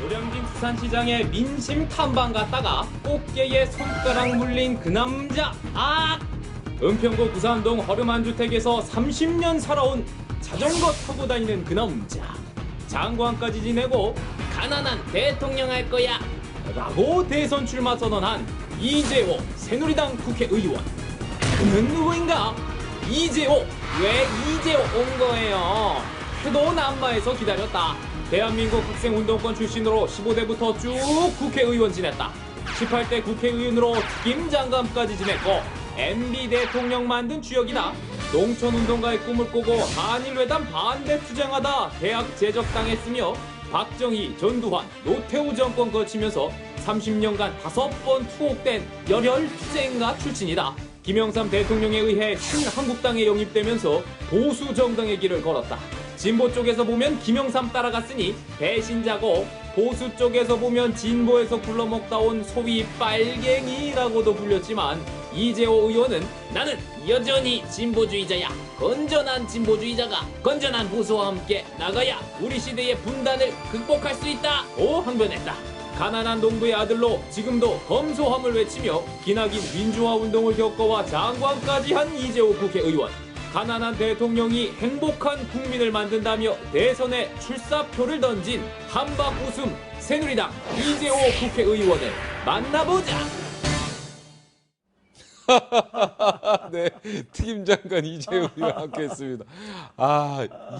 노량진 수산시장에 민심 탐방 갔다가 꽃게에 손가락 물린 그 남자. 은평구 구산동 허름한 주택에서 30년 살아온 자전거 타고 다니는 그 남자. 장관까지 지내고 가난한 대통령 할 거야 라고 대선 출마 선언한 이재호 새누리당 국회의원. 그는 누구인가? 이재호. 왜 이제 온 거예요? 표도 남마에서 기다렸다. 대한민국 학생운동권 출신으로 15대부터 쭉 국회의원 지냈다. 18대 국회의원으로 특임장관까지 지냈고 MB 대통령 만든 주역이다. 농촌운동가의 꿈을 꾸고 한일회담 반대 투쟁하다 대학 제적당했으며 박정희, 전두환, 노태우 정권 거치면서 30년간 5번 투옥된 열혈투쟁가 출신이다. 김영삼 대통령에 의해 신한국당에 영입되면서 보수 정당의 길을 걸었다. 진보 쪽에서 보면 김영삼 따라갔으니 배신자고, 보수 쪽에서 보면 진보에서 굴러먹다 온 소위 빨갱이라고도 불렸지만 이재호 의원은 나는 여전히 진보주의자야. 건전한 진보주의자가 건전한 보수와 함께 나가야 우리 시대의 분단을 극복할 수 있다 고 항변했다. 가난한 농부의 아들로 지금도 검소함을 외치며 기나긴 민주화 운동을 겪어와 장관까지 한 이재호 국회의원. 가난한 대통령이 행복한 국민을 만든다며 대선에 출사표를 던진 한박 웃음 새누리당 이재호 국회의원을 만나보자. 네, 특임장관 이재호 의원 함께했습니다.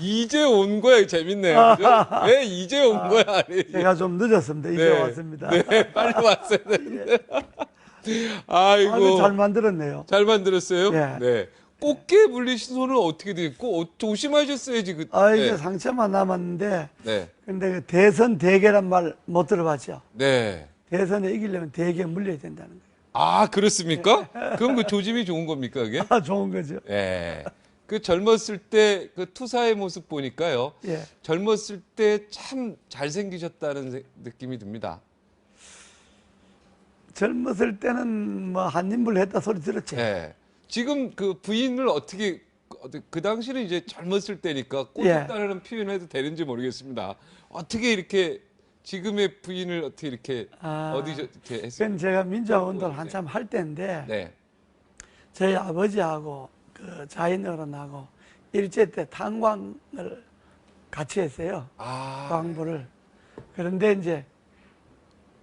이제 온 거야 재밌네요. 그죠? 왜 이제 온 거야? 아니, 제가 좀 늦었습니다. 이제 왔습니다. 네, 빨리 왔어야 되는데. 아이고. 아주 잘 만들었네요. 잘 만들었어요? 예. 네. 꽃게 물리신 손은 어떻게 됐고 조심하셨어야지 그. 이제 네. 상처만 남았는데, 네. 근데 그 대선 대계란 말 못 들어봤죠? 네. 대선에 이기려면 대계에 물려야 된다는 거예요. 그렇습니까? 그럼 그 조짐이 좋은 겁니까, 그게? 좋은 거죠. 예. 그 젊었을 때 그 투사의 모습 보니까요. 예. 젊었을 때 참 잘생기셨다는 느낌이 듭니다. 젊었을 때는 뭐 한 인물 했다 소리 들었지. 예. 지금 그 부인을 어떻게 그 당시는 이제 젊었을 때니까 예. 꼬셨다는 표현을 해도 되는지 모르겠습니다. 어떻게 이렇게 지금의 부인을 어떻게 이렇게 어디 이렇게 했어요? 그건 제가 민주화 운동을 한참 할 때인데, 네. 저희 아버지하고 그 자인 어른하고 일제 때 탄광을 같이 했어요. 광부를. 그런데 이제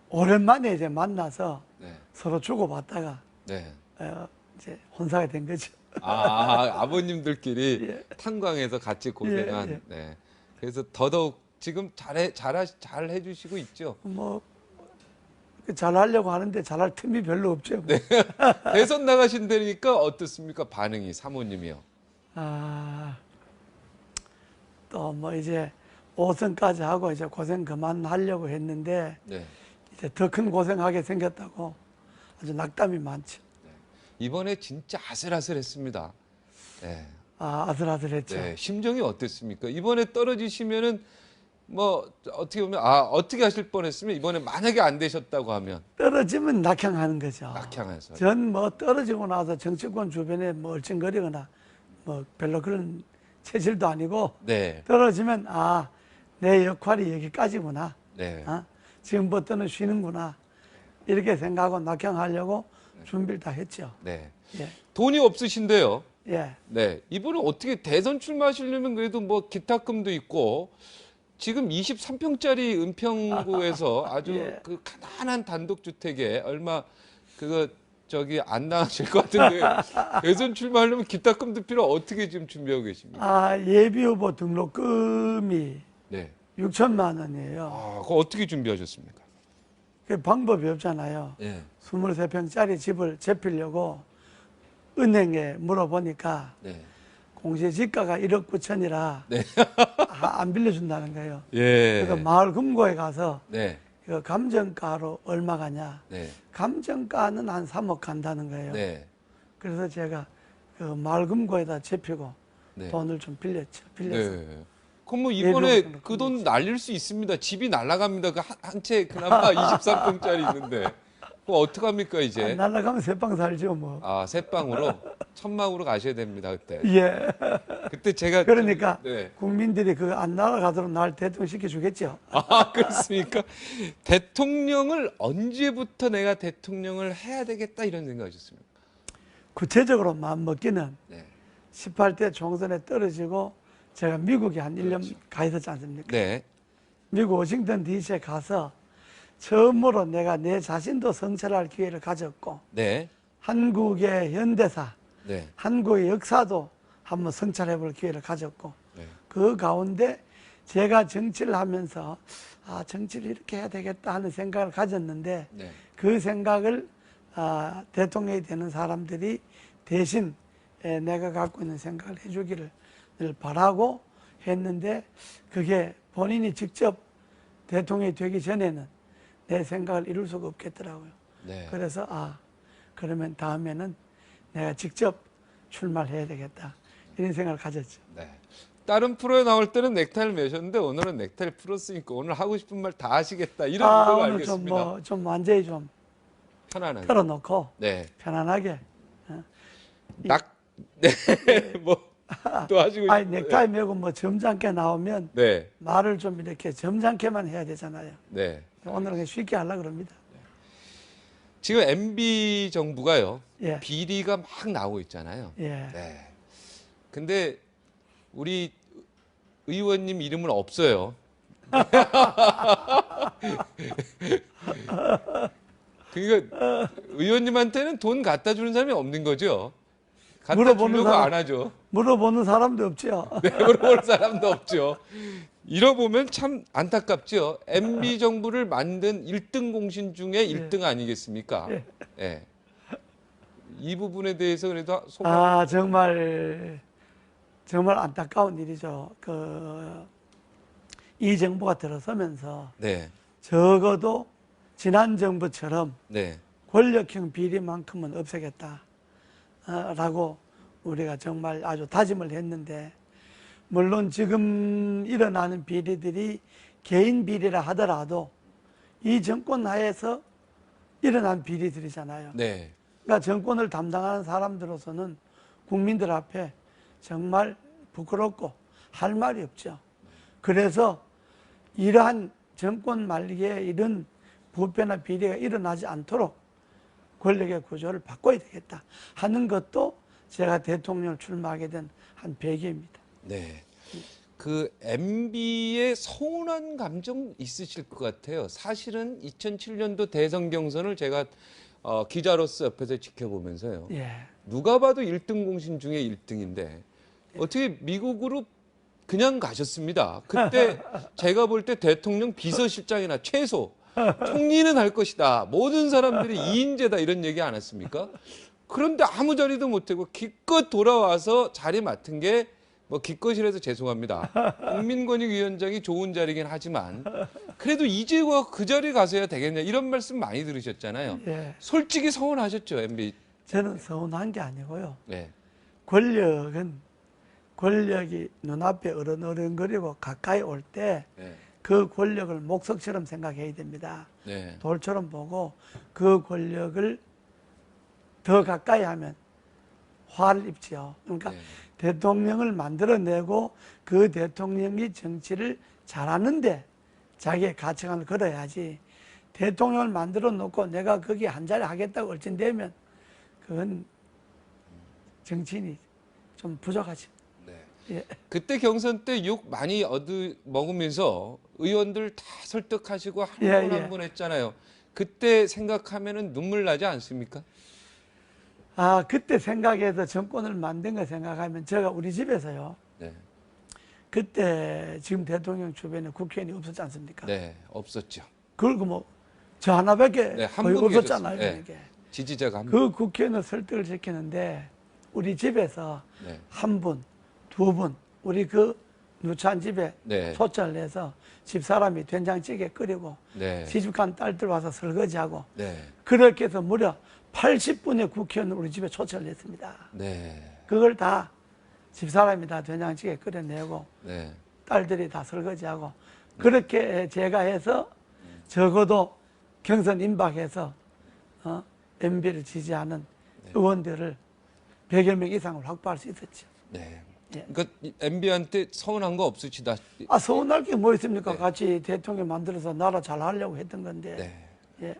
오랜만에 이제 만나서 네. 서로 주고받다가 네. 이제 혼사가 된 거죠. 아버님들끼리 예. 탄광에서 같이 고생한. 예, 예. 네. 그래서 더더욱 지금 잘 해주시고 있죠. 뭐 잘하려고 하는데 잘할 틈이 별로 없죠. 네. 대선 나가신다니까 어떻습니까? 반응이 사모님이요. 또 뭐 이제 5선까지 하고 이제 고생 그만하려고 했는데 네. 이제 더 큰 고생하게 생겼다고 아주 낙담이 많죠. 이번에 진짜 아슬아슬했습니다. 네. 아슬아슬했죠. 네. 심정이 어땠습니까? 이번에 떨어지시면은 뭐 어떻게 보면 어떻게 하실 뻔했으면 이번에 만약에 안 되셨다고 하면 떨어지면 낙향하는 거죠. 낙향해서. 전 뭐 떨어지고 나서 정치권 주변에 뭐 얼쩡거리거나 뭐 별로 그런 체질도 아니고, 네. 떨어지면 내 역할이 여기까지구나. 네. 지금부터는 쉬는구나. 이렇게 생각하고 낙향하려고 준비를 다 했죠. 네. 예. 돈이 없으신데요. 예. 네. 이번에 어떻게 대선 출마하시려면 그래도 뭐 기타금도 있고 지금 23평짜리 은평구에서 아주 예. 그 가난한 단독주택에 얼마 그거 안 나가실 것 같은데 대선 출마하려면 기타금도 필요 어떻게 지금 준비하고 계십니까? 예비 후보 등록금이 네. 6천만 원이에요. 그거 어떻게 준비하셨습니까? 그 방법이 없잖아요. 네. 23평짜리 집을 재피려고 은행에 물어보니까 네. 공시지가가 1억 9천이라 네. 안 빌려준다는 거예요. 예. 그래서 마을 금고에 가서 네. 이거 감정가로 얼마 가냐? 네. 감정가는 한 3억 간다는 거예요. 네. 그래서 제가 그 마을 금고에다 재피고 네. 돈을 좀 빌렸죠. 빌려서. 네. 그럼 뭐 이번에 예비후보 그 돈 날릴 수 있습니다. 집이 날아갑니다. 그 한 채 그나마 23평짜리 있는데. 그럼 어떡합니까 이제? 날아가면 새빵 살죠 뭐. 아, 새빵으로 천막으로 가셔야 됩니다 그때. 예. 그때 제가 그러니까 네. 국민들이 그 안 날아가도록 날 대통령 시켜주겠죠. 아, 그렇습니까? 대통령을 언제부터 내가 대통령을 해야 되겠다 이런 생각하셨습니까? 구체적으로 마음 먹기는 네. 18대 총선에 떨어지고 제가 미국에 한 1년 그렇죠. 가 있었지 않습니까? 네. 미국 워싱턴 DC에 가서 처음으로 내가 내 자신도 성찰할 기회를 가졌고 네. 한국의 현대사, 네. 한국의 역사도 한번 성찰해 볼 기회를 가졌고 네. 그 가운데 제가 정치를 하면서 아, 정치를 이렇게 해야 되겠다 하는 생각을 가졌는데 네. 그 생각을 대통령이 되는 사람들이 대신 내가 갖고 있는 생각을 해주기를 늘 바라고 했는데 그게 본인이 직접 대통령이 되기 전에는 내 생각을 이룰 수가 없겠더라고요. 네. 그래서 그러면 다음에는 내가 직접 출마를 해야 되겠다 이런 생각을 가졌죠. 네. 다른 프로에 나올 때는 넥타이를 매셨는데 오늘은 넥타이를 풀었으니까 오늘 하고 싶은 말 다 하시겠다 이런 의도가 오늘 알겠습니다. 좀 완전히 좀 편안하게. 털어놓고 네. 편안하게. 네. 뭐 또 하시고 아니 싶은데. 넥타이 메고 뭐 점잖게 나오면 네. 말을 좀 이렇게 점잖게만 해야 되잖아요. 네. 오늘은 그냥 쉽게 하려고 그럽니다. 지금 MB 정부가요. 예. 비리가 막 나오고 있잖아요. 예. 네. 근데 우리 의원님 이름은 없어요. 그러니까 의원님한테는 돈 갖다 주는 사람이 없는 거죠. 갖다 물어보는 주려고 사람. 안 하죠. 물어보는 사람도 없죠. 네, 물어볼 사람도 없죠. 이러보면 참 안타깝죠. MB 정부를 만든 1등 공신 중에 1등 아니겠습니까? 예. 예. 이 부분에 대해서 그래도 소감. 정말 안타까운 일이죠. 이 정부가 들어서면서 네. 적어도 지난 정부처럼 네. 권력형 비리만큼은 없애겠다. 라고 우리가 정말 아주 다짐을 했는데, 물론 지금 일어나는 비리들이 개인 비리라 하더라도 이 정권 하에서 일어난 비리들이잖아요. 네. 그러니까 정권을 담당하는 사람들로서는 국민들 앞에 정말 부끄럽고 할 말이 없죠. 그래서 이러한 정권 말기에 이런 부패나 비리가 일어나지 않도록 권력의 구조를 바꿔야 되겠다 하는 것도 제가 대통령을 출마하게 된 한 배경입니다. 네. 그 MB의 서운한 감정 있으실 것 같아요. 사실은 2007년도 대선 경선을 제가 기자로서 옆에서 지켜보면서요. 예. 누가 봐도 1등 공신 중에 1등인데 어떻게 미국으로 그냥 가셨습니다. 그때 제가 볼 때 대통령 비서실장이나 최소 총리는 할 것이다. 모든 사람들이 2인제다 이런 얘기 안 했습니까? 그런데 아무 자리도 못하고 기껏 돌아와서 자리 맡은 게 뭐 기껏이라서 죄송합니다. 국민권익위원장이 좋은 자리긴 하지만 그래도 이제 와 그 자리 가서야 되겠냐 이런 말씀 많이 들으셨잖아요. 예. 솔직히 서운하셨죠, MB? 저는 서운한 게 아니고요. 네. 권력이 눈앞에 어른어른거리고 가까이 올 때 네. 그 권력을 목석처럼 생각해야 됩니다. 네. 돌처럼 보고 그 권력을 더 가까이 하면 화를 입지요. 그러니까 네. 대통령을 만들어내고 그 대통령이 정치를 잘하는데 자기의 가치관을 걸어야지, 대통령을 만들어 놓고 내가 거기 한 자리 하겠다고 얼찐되면 그건 정치인이 좀 부족하지. 네. 예. 그때 경선 때 욕 많이 먹으면서 의원들 다 설득하시고 한 예, 번 예. 한 번 했잖아요. 그때 생각하면은 눈물 나지 않습니까? 그때 생각해서 정권을 만든 거 생각하면 제가 우리 집에서요. 네. 그때 지금 대통령 주변에 국회의원이 없었지 않습니까? 네, 없었죠. 그리고 뭐 저 하나밖에 네, 한 거의 분 없었잖아요. 계셨어요. 네. 그게. 지지자가 한 분. 그 국회의원을 설득을 시키는데 우리 집에서 네. 한 분, 두 분, 우리 그 누추한 집에 네. 초청을 해서 집사람이 된장찌개 끓이고 네. 시집간 딸들 와서 설거지하고 네. 그렇게 해서 무려 80분의 국회의원을 우리 집에 초청을 했습니다. 네. 그걸 다 집사람이 다 된장찌개 끓여내고 네. 딸들이 다 설거지하고 그렇게 제가 해서 적어도 경선 임박해서 MB를 지지하는 의원들을 100여 명 이상을 확보할 수 있었죠. 네. 예. 그러니까 MB한테 서운한 거 없으시다. 서운할 게 뭐 있습니까? 네. 같이 대통령 만들어서 나라 잘 하려고 했던 건데. 네. 예.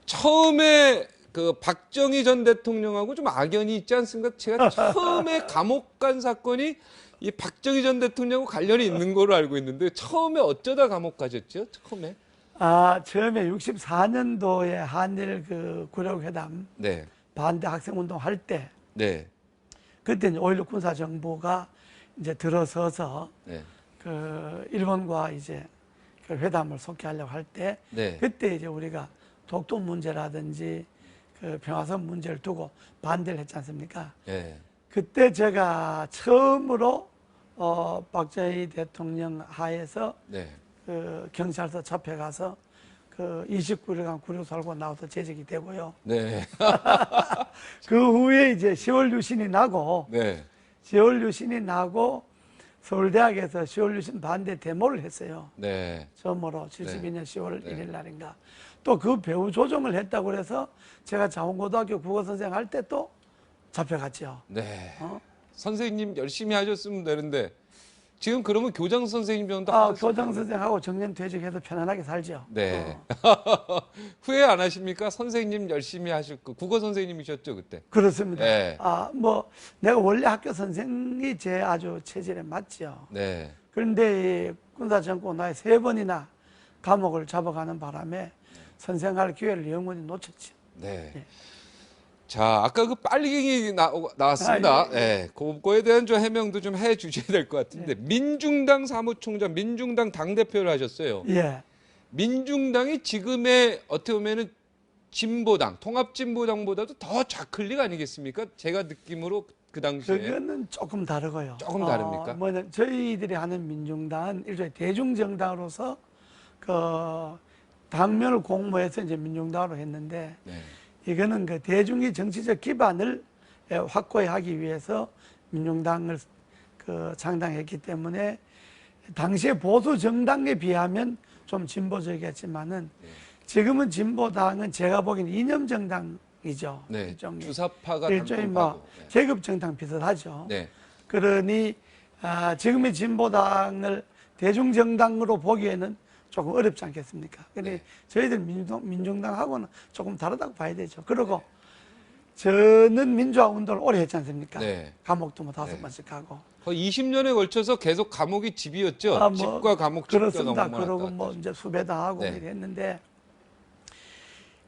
처음에 그 박정희 전 대통령하고 좀 악연이 있지 않습니까? 제가 처음에 감옥 간 사건이 이 박정희 전 대통령하고 관련이 있는 걸로 알고 있는데 처음에 어쩌다 감옥 가셨죠? 처음에? 처음에 64년도에 한일 그 구력회담 네. 반대 학생운동 할 때, 네. 그때 이제 5.16 군사정부가 이제 들어서서 네. 그 일본과 이제 그 회담을 속개하려고 할 때, 네. 그때 이제 우리가 독도 문제라든지 그 평화선 문제를 두고 반대를 했지 않습니까? 네. 그때 제가 처음으로 박정희 대통령 하에서 네. 그 경찰서 잡혀가서 그 29일간 구류 살고 나와서 재직이 되고요. 네. 그 후에 이제 10월 유신이 나고, 네. 10월 유신이 나고 서울대학에서 10월 유신 반대 데모를 했어요. 네. 처음으로 72년 10월 네. 1일 날인가. 또 그 배후 조정을 했다고 그래서 제가 장원고등학교 국어선생 할 때 또 잡혀갔죠. 네. 어? 선생님 열심히 하셨으면 되는데 지금 그러면 교장 선생님 정도 교장 선생하고 정년 퇴직해서 편안하게 살죠. 네. 후회 안 하십니까? 선생님 열심히 하셨고 국어 선생님이셨죠 그때. 그렇습니다. 네. 뭐 내가 원래 학교 선생이 제 아주 체질에 맞죠. 네. 그런데 이 군사 정권 나에 3번이나 감옥을 잡아가는 바람에 선생할 기회를 영원히 놓쳤죠. 네. 예. 자, 아까 그 빨갱이 나왔습니다. 예. 그거에 대한 좀 해명도 좀 해 주셔야 될 것 같은데 민중당 사무총장, 민중당 당대표를 하셨어요. 예. 민중당이 지금의 어떻게 보면은 진보당, 통합진보당보다도 더 좌클릭 아니겠습니까? 제가 느낌으로 그 당시에. 그거는 조금 다르고요. 조금 다릅니까? 뭐냐면 저희들이 하는 민중당은 일종의 대중정당으로서 그 당면을 공모해서 이제 민중당으로 했는데 네. 이거는 그 대중의 정치적 기반을 확고하기 위해서 민중당을 그 창당했기 때문에 당시에 보수 정당에 비하면 좀 진보적이었지만은 지금은 진보당은 제가 보기에는 이념 정당이죠. 네. 일종의 주사파가 일종의 뭐 단통파고. 네. 계급 정당 비슷하죠. 네. 그러니 지금의 진보당을 대중 정당으로 보기에는 조금 어렵지 않겠습니까? 근데 네. 저희들 민중당하고는 조금 다르다고 봐야 되죠. 그리고 저는 민주화 운동을 오래 했지 않습니까? 네. 감옥도 뭐 5 네. 번씩 가고. 거의 20년에 걸쳐서 계속 감옥이 집이었죠. 뭐 집과 감옥, 집과 그렇습니다. 감옥. 그러고 뭐 이제 수배도 하고 네. 이랬는데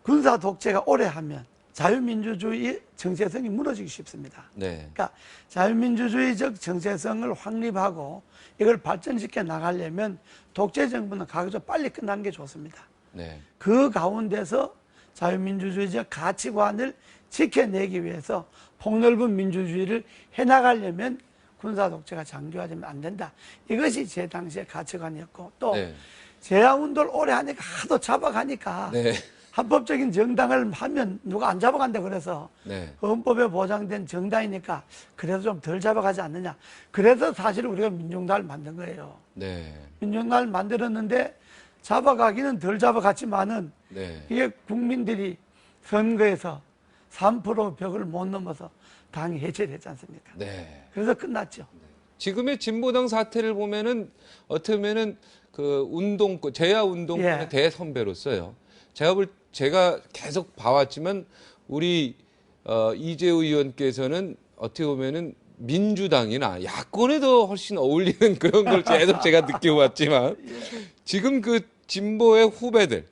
군사 독재가 오래 하면 자유민주주의 정체성이 무너지기 쉽습니다. 네. 그러니까 자유민주주의적 정체성을 확립하고 이걸 발전시켜 나가려면 독재 정부는 가급적 빨리 끝나는 게 좋습니다. 네. 그 가운데서 자유민주주의적 가치관을 지켜내기 위해서 폭넓은 민주주의를 해나가려면 군사 독재가 장기화되면 안 된다. 이것이 제 당시의 가치관이었고 또 네. 제야운동을 오래 하니까 하도 잡아가니까 네. 합법적인 정당을 하면 누가 안 잡아간다 그래서 네. 헌법에 보장된 정당이니까 그래도 좀 덜 잡아가지 않느냐. 그래서 사실 우리가 민중당을 만든 거예요. 네. 민중당을 만들었는데 잡아가기는 덜 잡아갔지만은 네. 이게 국민들이 선거에서 3% 벽을 못 넘어서 당이 해체됐지 않습니까? 네. 그래서 끝났죠. 지금의 진보당 사태를 보면은 어떻게 보면은 그 운동권, 제야 운동권의 예. 대선배로서요. 제가 계속 봐왔지만 우리 이재우 의원께서는 어떻게 보면은 민주당이나 야권에 더 훨씬 어울리는 그런 걸 계속 제가 느껴왔지만 지금 그 진보의 후배들,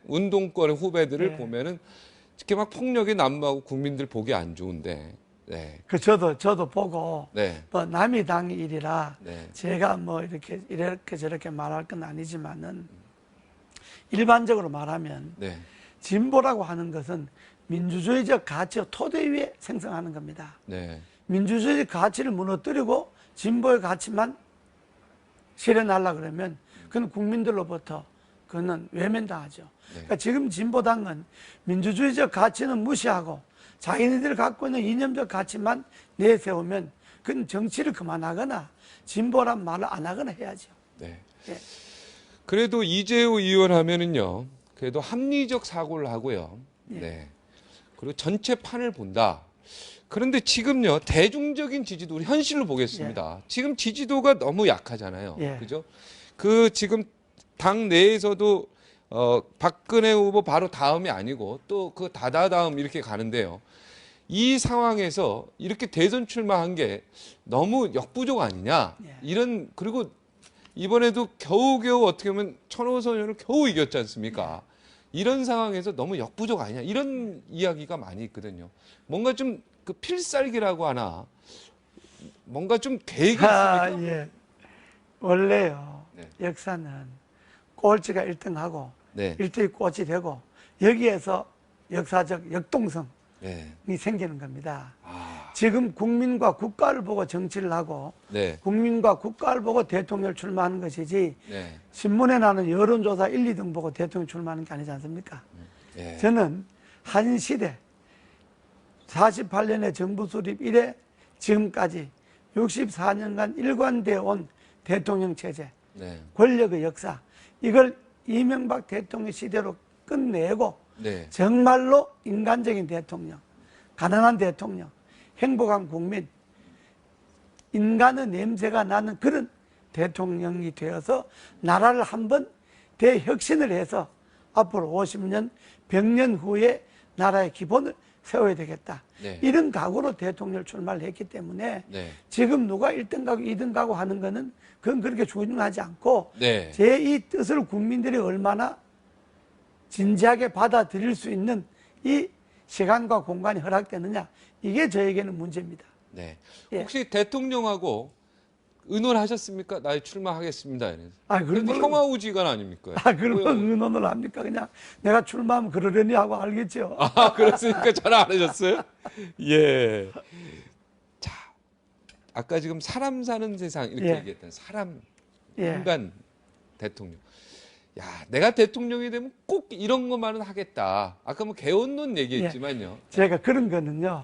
운동권의 후배들을 예. 보면은 이렇게 막 폭력이 난무하고 국민들 보기 안 좋은데. 네. 저도 보고 네. 뭐 남이 당 일이라 네. 제가 뭐 이렇게 저렇게 말할 건 아니지만은 일반적으로 말하면 네. 진보라고 하는 것은 민주주의적 가치의 토대 위에 생성하는 겁니다. 네. 민주주의 가치를 무너뜨리고 진보의 가치만 실현하려고 그러면 그건 국민들로부터 그거는 외면당하죠. 그러니까 지금 진보당은 민주주의적 가치는 무시하고 자기네들이 갖고 있는 이념적 가치만 내세우면 그건 정치를 그만하거나 진보란 말을 안 하거나 해야죠. 네. 예. 그래도 이재우 의원 하면은요, 그래도 합리적 사고를 하고요. 예. 네. 그리고 전체 판을 본다. 그런데 지금요, 대중적인 지지도, 우리 현실로 보겠습니다. 지금 지지도가 너무 약하잖아요. 예. 그죠? 그 지금 당 내에서도 박근혜 후보 바로 다음이 아니고 또 그 다다음 이렇게 가는데요. 이 상황에서 이렇게 대선 출마한 게 너무 역부족 아니냐. 예. 이런, 그리고 이번에도 겨우겨우 어떻게 보면 천호선 의원을 겨우 이겼지 않습니까? 이런 상황에서 너무 역부족 아니냐. 이런 이야기가 많이 있거든요. 뭔가 좀 그 필살기라고 하나, 뭔가 좀 계획이 있습니까? 예. 원래요, 네. 역사는 꼴찌가 1등하고 네. 1등이 꼴찌 되고 여기에서 역사적 역동성이 네. 생기는 겁니다. 아, 지금 국민과 국가를 보고 정치를 하고 네. 국민과 국가를 보고 대통령을 출마하는 것이지 네. 신문에 나는 여론조사 1, 2등 보고 대통령 출마하는 게 아니지 않습니까? 네. 저는 한 시대 48년의 정부 수립 이래 지금까지 64년간 일관되어 온 대통령 체제, 네. 권력의 역사, 이걸 이명박 대통령 시대로 끝내고 네. 정말로 인간적인 대통령, 가난한 대통령, 행복한 국민, 인간의 냄새가 나는 그런 대통령이 되어서 나라를 한번 대혁신을 해서 앞으로 50년, 100년 후에 나라의 기본을 세워야 되겠다. 네. 이런 각오로 대통령을 출마를 했기 때문에 네. 지금 누가 1등 가고 2등 가고 하는 거는 그건 그렇게 중요하지 않고 네. 제 이 뜻을 국민들이 얼마나 진지하게 받아들일 수 있는 이 시간과 공간이 허락되느냐, 이게 저에게는 문제입니다. 네. 예. 혹시 대통령하고 의논하셨습니까? 나 출마하겠습니다. 이래서. 아, 그런데 그런 형아우지간 아닙니까? 그러면 의논을 합니까? 그냥 내가 출마하면 그러려니 하고 알겠죠. 아, 그렇습니까? 전화 안 하셨어요? 예. 자, 아까 지금 사람 사는 세상 이렇게 예. 얘기했던 사람, 예. 인간 대통령. 야, 내가 대통령이 되면 꼭 이런 것만은 하겠다. 아까 뭐 개헌론 얘기했지만요. 제가 그런 거는요,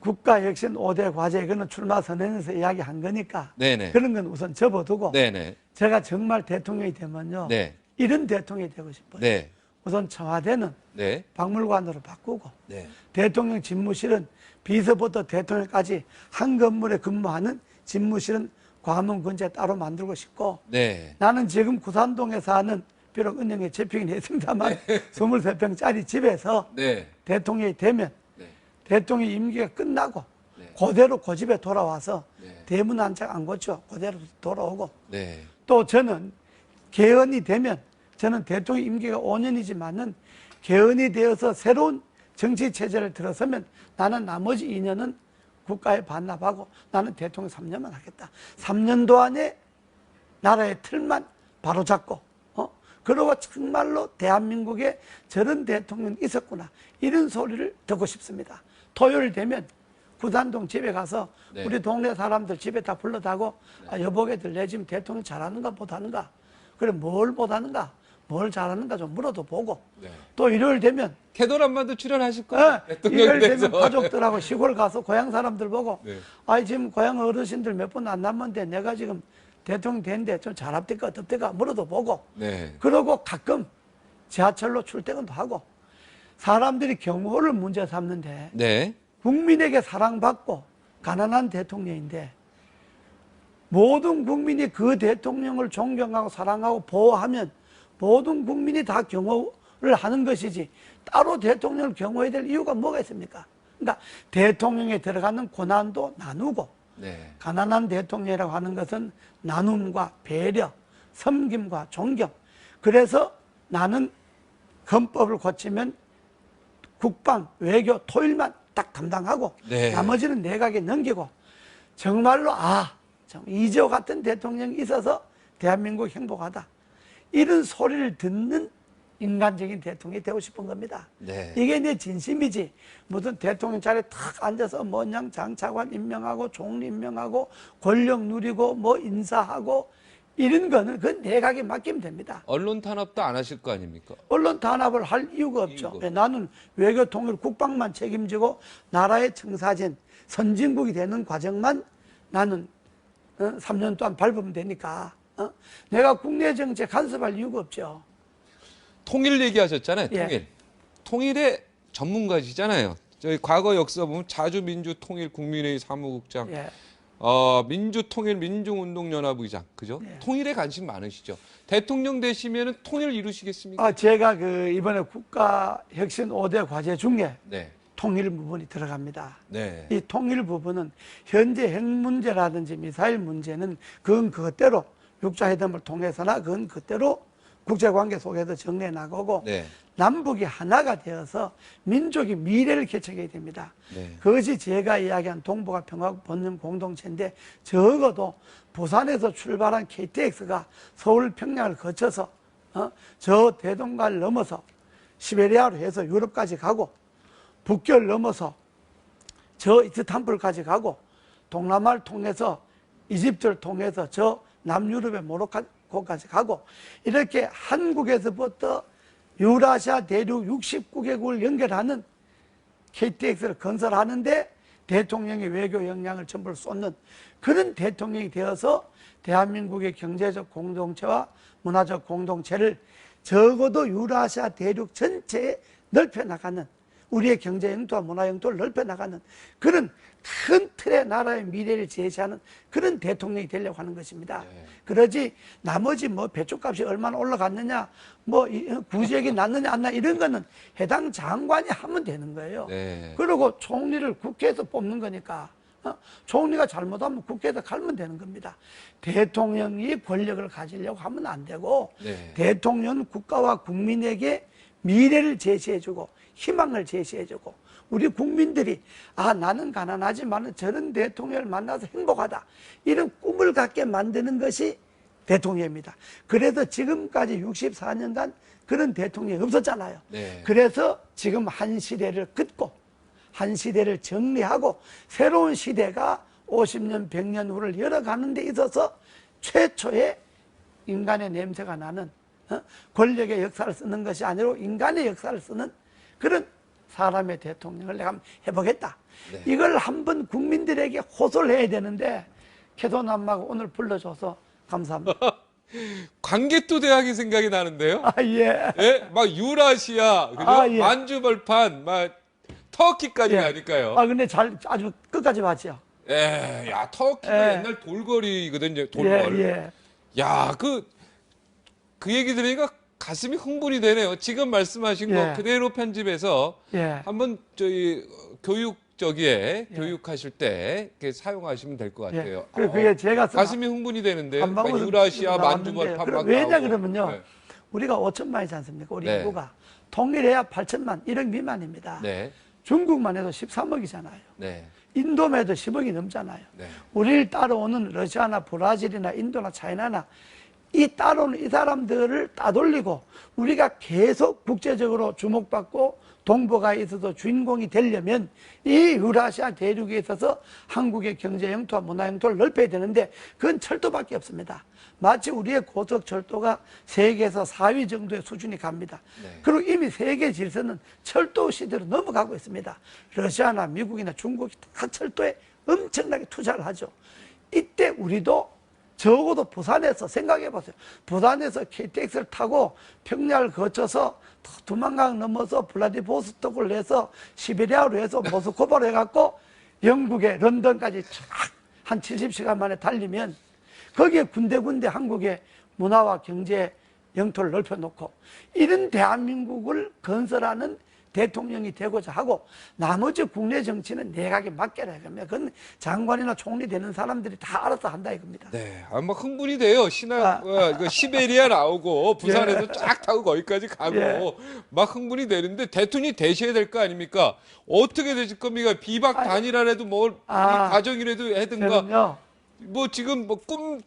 국가혁신 5대 과제, 이거는 출마 선언에서 이야기한 거니까 네네. 그런 건 우선 접어두고 네네. 제가 정말 대통령이 되면요, 네. 이런 대통령이 되고 싶어요. 네. 우선 청와대는 네. 박물관으로 바꾸고 네. 대통령 집무실은 비서부터 대통령까지 한 건물에 근무하는 집무실은 과문 근처에 따로 만들고 싶고, 네. 나는 지금 구산동에 사는, 비록 은행에 접히긴 했습니다만 23평짜리 집에서 네. 대통령이 되면 네. 대통령 임기가 끝나고 네. 그대로 그 집에 돌아와서 네. 대문 한 짝 안 고쳐 그대로 돌아오고, 네. 또 저는 개헌이 되면, 저는 대통령 임기가 5년이지만은 개헌이 되어서 새로운 정치 체제를 들어서면 나는 나머지 2년은 국가에 반납하고 나는 대통령 3년만 하겠다. 3년도 안에 나라의 틀만 바로잡고, 그러고 정말로 대한민국에 저런 대통령이 있었구나, 이런 소리를 듣고 싶습니다. 토요일 되면 구산동 집에 가서 네. 우리 동네 사람들 집에 다 불러다고, 아, 여보게들 내 지금 대통령 잘하는가 못하는가, 그래 뭘 못하는가 뭘 잘하는가 좀 물어도 보고, 네. 또 일요일 되면 캐도란만도 출연하실 거예요? 일요일 되면 가족들하고 시골 가서 고향 사람들 보고, 네. 아이 지금 고향 어르신들 몇 분 안 남았는데 내가 지금 대통령 됐는데 좀 잘합니까 어떻습니까 물어도 보고, 네. 그러고 가끔 지하철로 출퇴근도 하고, 사람들이 경호를 문제 삼는데 네. 국민에게 사랑받고 가난한 대통령인데 모든 국민이 그 대통령을 존경하고 사랑하고 보호하면 모든 국민이 다 경호를 하는 것이지 따로 대통령을 경호해야 될 이유가 뭐가 있습니까? 그러니까 대통령에 들어가는 고난도 나누고, 네. 가난한 대통령이라고 하는 것은 나눔과 배려, 섬김과 존경. 그래서 나는 헌법을 고치면 국방, 외교, 토일만 딱 담당하고 네. 나머지는 내각에 넘기고, 정말로 참 이재호 같은 대통령이 있어서 대한민국 행복하다, 이런 소리를 듣는 인간적인 대통령이 되고 싶은 겁니다. 네. 이게 내 진심이지, 무슨 대통령 자리에 탁 앉아서 뭐냐 장차관 임명하고 총리 임명하고 권력 누리고 뭐 인사하고 이런 거는 그건 내각에 맡기면 됩니다. 언론 탄압도 안 하실 거 아닙니까? 언론 탄압을 할 이유가 없죠. 이유가 나는 외교 통일 국방만 책임지고 나라의 청사진 선진국이 되는 과정만 나는 3년 동안 밟으면 되니까, 내가 국내 정책 간섭할 이유가 없죠. 통일 얘기하셨잖아요. 예. 통일. 통일의 전문가시잖아요. 저희 과거 역사 보면 자주민주통일국민회의 사무국장, 예. 민주통일 민중운동연합의장, 그죠? 예. 통일에 관심 많으시죠. 대통령 되시면은 통일 이루시겠습니까? 제가 이번에 국가혁신 5대 과제 중에 네. 통일 부분이 들어갑니다. 네. 이 통일 부분은 현재 핵 문제라든지 미사일 문제는 그건 그대로 육자회담을 통해서나 그건 그대로 국제관계 속에서 정리해 나가고 네. 남북이 하나가 되어서 민족이 미래를 개척해야 됩니다. 네. 그것이 제가 이야기한 동북아 평화 번영 공동체인데 적어도 부산에서 출발한 KTX가 서울 평양을 거쳐서 저 대동강을 넘어서 시베리아로 해서 유럽까지 가고 북결 넘어서 저 이스탄불까지 가고 동남아를 통해서 이집트를 통해서 저 남유럽의 모로코까지 가고 이렇게 한국에서부터 유라시아 대륙 60국국을 연결하는 KTX를 건설하는데 대통령의 외교 역량을 전부 쏟는 그런 대통령이 되어서 대한민국의 경제적 공동체와 문화적 공동체를 적어도 유라시아 대륙 전체에 넓혀나가는 우리의 경제 영토와 문화 영토를 넓혀나가는 그런 큰 틀의 나라의 미래를 제시하는 그런 대통령이 되려고 하는 것입니다. 네. 그러지 나머지 배추값이 얼마나 올라갔느냐 구제액이 났느냐 안 나 이런 거는 해당 장관이 하면 되는 거예요. 네. 그리고 총리를 국회에서 뽑는 거니까 총리가 잘못하면 국회에서 갈면 되는 겁니다. 대통령이 권력을 가지려고 하면 안 되고 네. 대통령은 국가와 국민에게 미래를 제시해주고 희망을 제시해주고 우리 국민들이 나는 가난하지만 저런 대통령을 만나서 행복하다 이런 꿈을 갖게 만드는 것이 대통령입니다. 그래서 지금까지 64년간 그런 대통령이 없었잖아요. 네. 그래서 지금 한 시대를 긋고 한 시대를 정리하고 새로운 시대가 50년, 100년 후를 열어가는 데 있어서 최초의 인간의 냄새가 나는 권력의 역사를 쓰는 것이 아니라 인간의 역사를 쓰는 그런 사람의 대통령을 내가 한번 해보겠다. 네. 이걸 한번 국민들에게 호소를 해야 되는데 캐도남마가 오늘 불러줘서 감사합니다. 광개토 대학이 생각이 나는데요. 예. 예? 막 유라시아, 그죠? 예. 만주벌판, 막 터키까지 예. 가니까요. 근데 아주 끝까지 봤죠. 예, 야, 터키가 예. 옛날 돌거리거든요, 돌걸. 예. 야, 그 얘기 들으니까 가슴이 흥분이 되네요. 지금 말씀하신 거 예. 그대로 편집해서 예. 한번 저희 교육하실 때 이렇게 사용하시면 될 것 예. 같아요. 그게 제가 가슴이 흥분이 되는데요. 한 방울 유라시아, 나왔는데요. 만주벌판 막 왜냐 나오고. 그러면요. 네. 우리가 5천만이지 않습니까? 우리 네. 인구가. 통일해야 8천만, 1억 미만입니다. 네, 중국만 해도 13억이잖아요. 네, 인도만 해도 10억이 넘잖아요. 네. 우리를 따라오는 러시아나 브라질이나 인도나 차이나나 이 따라오는 이 사람들을 따돌리고 우리가 계속 국제적으로 주목받고 동북아에 있어서 주인공이 되려면 이 유라시아 대륙에 있어서 한국의 경제 영토와 문화 영토를 넓혀야 되는데 그건 철도밖에 없습니다. 마치 우리의 고속철도가 세계에서 4위 정도의 수준이 갑니다. 네. 그리고 이미 세계 질서는 철도 시대로 넘어가고 있습니다. 러시아나 미국이나 중국이 다 철도에 엄청나게 투자를 하죠. 이때 우리도 적어도 부산에서 생각해 보세요. 부산에서 KTX를 타고 평양을 거쳐서 두만강 넘어서 블라디보스토크를 해서 시베리아로 해서 모스크바로 해갖고 영국의 런던까지 쫙 한 70시간 만에 달리면 거기에 군데군데 한국의 문화와 경제 영토를 넓혀놓고 이런 대한민국을 건설하는 대통령이 되고자 하고 나머지 국내 정치는 내각에 맡겨라 이겁니다. 그건 장관이나 총리 되는 사람들이 다 알아서 한다 이겁니다. 네, 막 흥분이 돼요. 이거 시베리아 나오고 부산에서 예. 쫙 타고 거기까지 가고 예. 막 흥분이 되는데 대통령이 되셔야 될 거 아닙니까? 어떻게 되실 겁니까? 비박 단일화라도 이 과정이라도 하든가. 저는요. 지금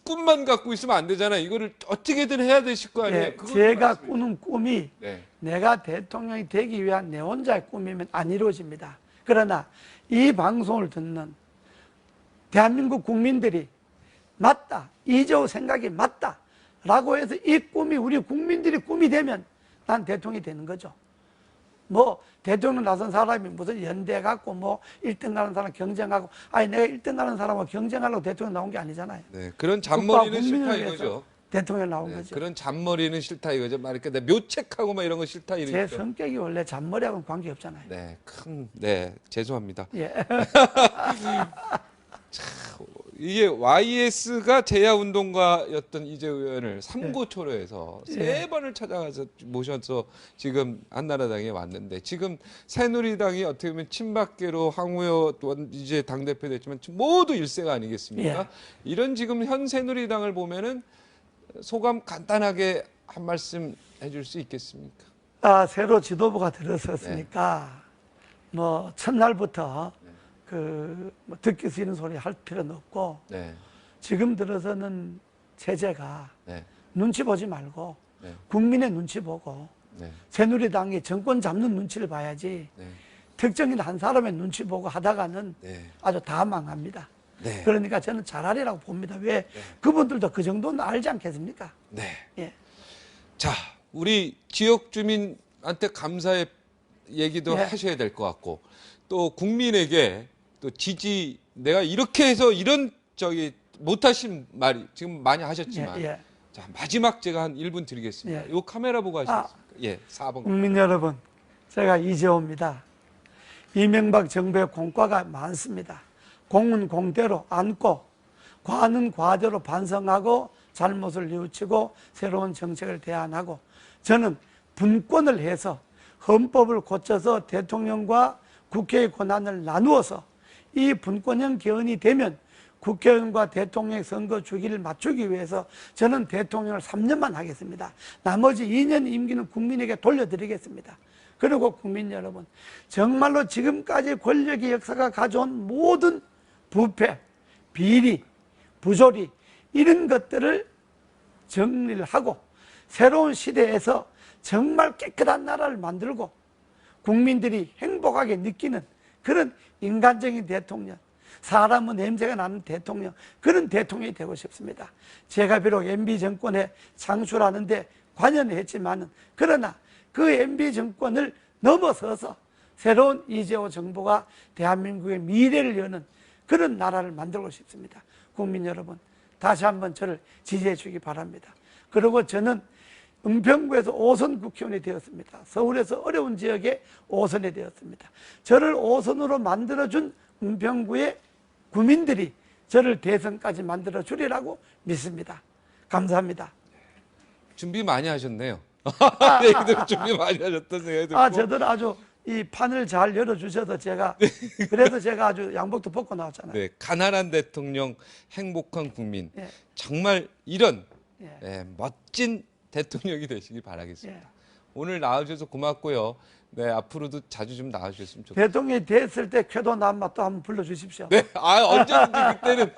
꿈만 갖고 있으면 안 되잖아요. 이거를 어떻게든 해야 되실 거 아니에요. 예, 그걸 제가 말씀해 꾸는 꿈이 네. 내가 대통령이 되기 위한 내 혼자의 꿈이면 안 이루어집니다. 그러나 이 방송을 듣는 대한민국 국민들이 맞다, 이재호 생각이 맞다 라고 해서 이 꿈이 우리 국민들이 꿈이 되면 난 대통령이 되는 거죠. 대통령 나선 사람이 무슨 연대 갖고 1등 가는 사람 경쟁하고 내가 1등 가는 사람하고 경쟁하려고 대통령 나온 게 아니잖아요. 네, 그런 잔머리는 국민을 싫다 위해서. 이거죠. 대통령 나온 네, 거죠. 그런 잔머리는 싫다 이거죠. 말이니까 묘책하고 막 이런 거 싫다 제 이러니까. 성격이 원래 잔머리하고는 관계 없잖아요. 네, 네, 죄송합니다. 예. 이게 YS가 제야운동가였던 이재호 의원을 삼고초려해서 예. 세 번을 찾아가서 모셔서 지금 한나라당에 왔는데 지금 새누리당이 어떻게 보면 친박계로 황우여 이제 당대표 됐지만 모두 일세가 아니겠습니까? 예. 이런 지금 현 새누리당을 보면은 소감 간단하게 한 말씀 해줄 수 있겠습니까? 새로 지도부가 들어섰으니까 뭐 첫날부터 뭐 듣기 싫은 소리 할 필요는 없고 네, 지금 들어서는 제재가 네, 눈치 보지 말고 네, 국민의 눈치 보고 네, 새누리당이 정권 잡는 눈치를 봐야지 네, 특정인 한 사람의 눈치 보고 하다가는 네, 아주 다 망합니다. 네, 그러니까 저는 잘하리라고 봅니다. 왜 그분들도 그 정도는 알지 않겠습니까? 네. 예. 자, 우리 지역 주민한테 감사의 얘기도 네. 하셔야 될 것 같고 또 국민에게 또 지지 내가 이렇게 해서 이런 못하신 말이 지금 많이 하셨지만 예, 예. 자 마지막 제가 한 1분 드리겠습니다. 예. 요 카메라 보고 하시겠습니까? 예, 4번. 국민 여러분, 제가 이재호입니다. 이명박 정부의 공과가 많습니다. 공은 공대로 안고 과는 과대로 반성하고 잘못을 뉘우치고 새로운 정책을 대안하고 저는 분권을 해서 헌법을 고쳐서 대통령과 국회의 권한을 나누어서 이 분권형 개헌이 되면 국회의원과 대통령 선거 주기를 맞추기 위해서 저는 대통령을 3년만 하겠습니다. 나머지 2년 임기는 국민에게 돌려드리겠습니다. 그리고 국민 여러분, 정말로 지금까지 권력의 역사가 가져온 모든 부패, 비리, 부조리 이런 것들을 정리를 하고 새로운 시대에서 정말 깨끗한 나라를 만들고 국민들이 행복하게 느끼는 그런 인간적인 대통령, 사람은 냄새가 나는 대통령, 그런 대통령이 되고 싶습니다. 제가 비록 MB 정권에 창출하는데 관여는 했지만은 그러나 그 MB 정권을 넘어서서 새로운 이재호 정부가 대한민국의 미래를 여는 그런 나라를 만들고 싶습니다. 국민 여러분, 다시 한번 저를 지지해 주기 바랍니다. 그리고 저는 은평구에서 5선 국회의원이 되었습니다. 서울에서 어려운 지역에 5선이 되었습니다. 저를 5선으로 만들어준 은평구의 구민들이 저를 대선까지 만들어주리라고 믿습니다. 감사합니다. 준비 많이 하셨네요. 얘기들 준비 많이 하셨던 생각이 들고. 저들 아주 이 판을 잘 열어주셔서 그래서 제가 아주 양복도 벗고 나왔잖아요. 네, 가난한 대통령, 행복한 국민. 예. 정말 이런 예. 멋진 대통령이 되시길 바라겠습니다. 예. 오늘 나와주셔서 고맙고요. 네, 앞으로도 자주 좀 나와주셨으면 좋겠습니다. 대통령이 됐을 때 쾌도 남마 또 한번 불러주십시오. 네, 언제든지 그때는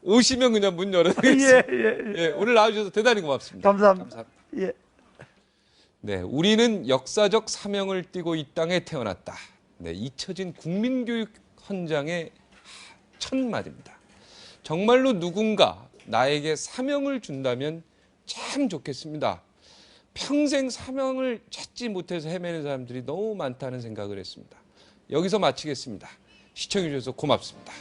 오시면 그냥 문 열어드리겠습니다. 예. 오늘 나와주셔서 대단히 고맙습니다. 감사합니다. 예. 네, 우리는 역사적 사명을 띠고 이 땅에 태어났다. 네, 잊혀진 국민교육 헌장의 첫 말입니다. 정말로 누군가 나에게 사명을 준다면 참 좋겠습니다. 평생 사명을 찾지 못해서 헤매는 사람들이 너무 많다는 생각을 했습니다. 여기서 마치겠습니다. 시청해 주셔서 고맙습니다.